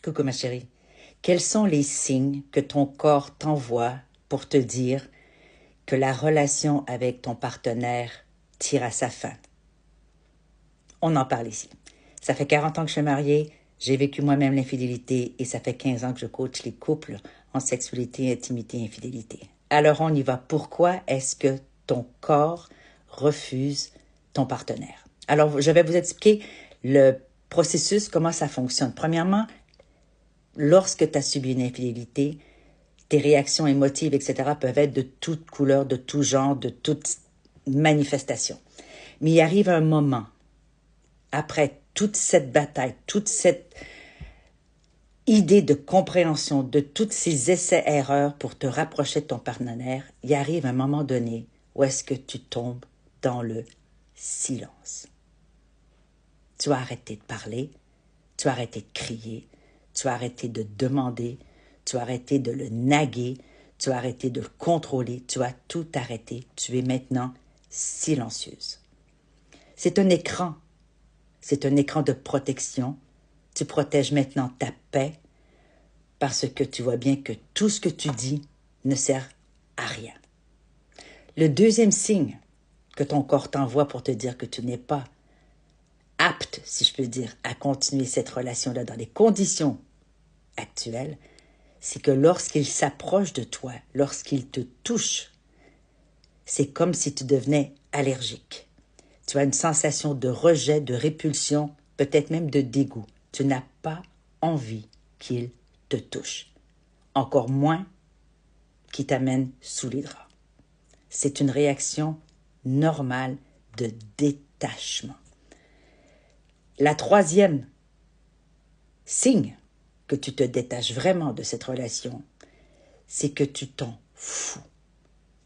Coucou ma chérie, quels sont les signes que ton corps t'envoie pour te dire que la relation avec ton partenaire tire à sa fin? On en parle ici. Ça fait 40 ans que je suis mariée, j'ai vécu moi-même l'infidélité et ça fait 15 ans que je coach les couples en sexualité, intimité et infidélité. Alors on y va. Pourquoi est-ce que ton corps refuse ton partenaire? Alors je vais vous expliquer le processus, comment ça fonctionne. Premièrement, lorsque tu as subi une infidélité, tes réactions émotives, etc., peuvent être de toute couleur, de tout genre, de toute manifestation. Mais il arrive un moment, après toute cette bataille, toute cette idée de compréhension de tous ces essais-erreurs pour te rapprocher de ton partenaire, il arrive un moment donné où est-ce que tu tombes dans le silence. Tu as arrêté de parler, tu as arrêté de crier, tu as arrêté de demander, tu as arrêté de le naguer, tu as arrêté de le contrôler, tu as tout arrêté. Tu es maintenant silencieuse. C'est un écran de protection. Tu protèges maintenant ta paix parce que tu vois bien que tout ce que tu dis ne sert à rien. Le deuxième signe que ton corps t'envoie pour te dire que tu n'es pas apte, si je peux dire, à continuer cette relation-là dans les conditions actuelles, c'est que lorsqu'il s'approche de toi, lorsqu'il te touche, c'est comme si tu devenais allergique. Tu as une sensation de rejet, de répulsion, peut-être même de dégoût. Tu n'as pas envie qu'il te touche. Encore moins qu'il t'amène sous les draps. C'est une réaction normale de détachement. La troisième signe que tu te détaches vraiment de cette relation, c'est que tu t'en fous.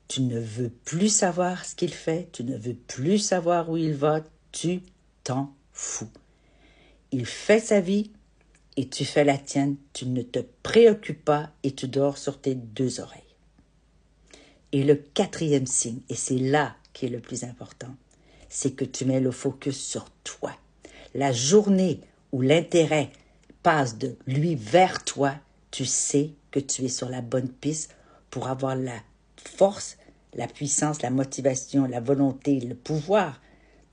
Tu ne veux plus savoir ce qu'il fait, tu ne veux plus savoir où il va, tu t'en fous. Il fait sa vie et tu fais la tienne, tu ne te préoccupes pas et tu dors sur tes deux oreilles. Et le quatrième signe, et c'est là qui est le plus important, c'est que tu mets le focus sur toi. La journée où l'intérêt passe de lui vers toi, tu sais que tu es sur la bonne piste pour avoir la force, la puissance, la motivation, la volonté, le pouvoir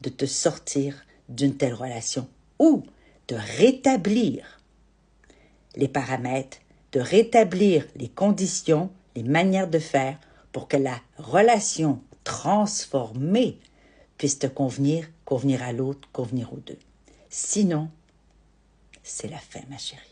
de te sortir d'une telle relation ou de rétablir les paramètres, de rétablir les conditions, les manières de faire pour que la relation transformée puisse te convenir à l'autre, convenir aux deux. Sinon, c'est la fin, ma chérie.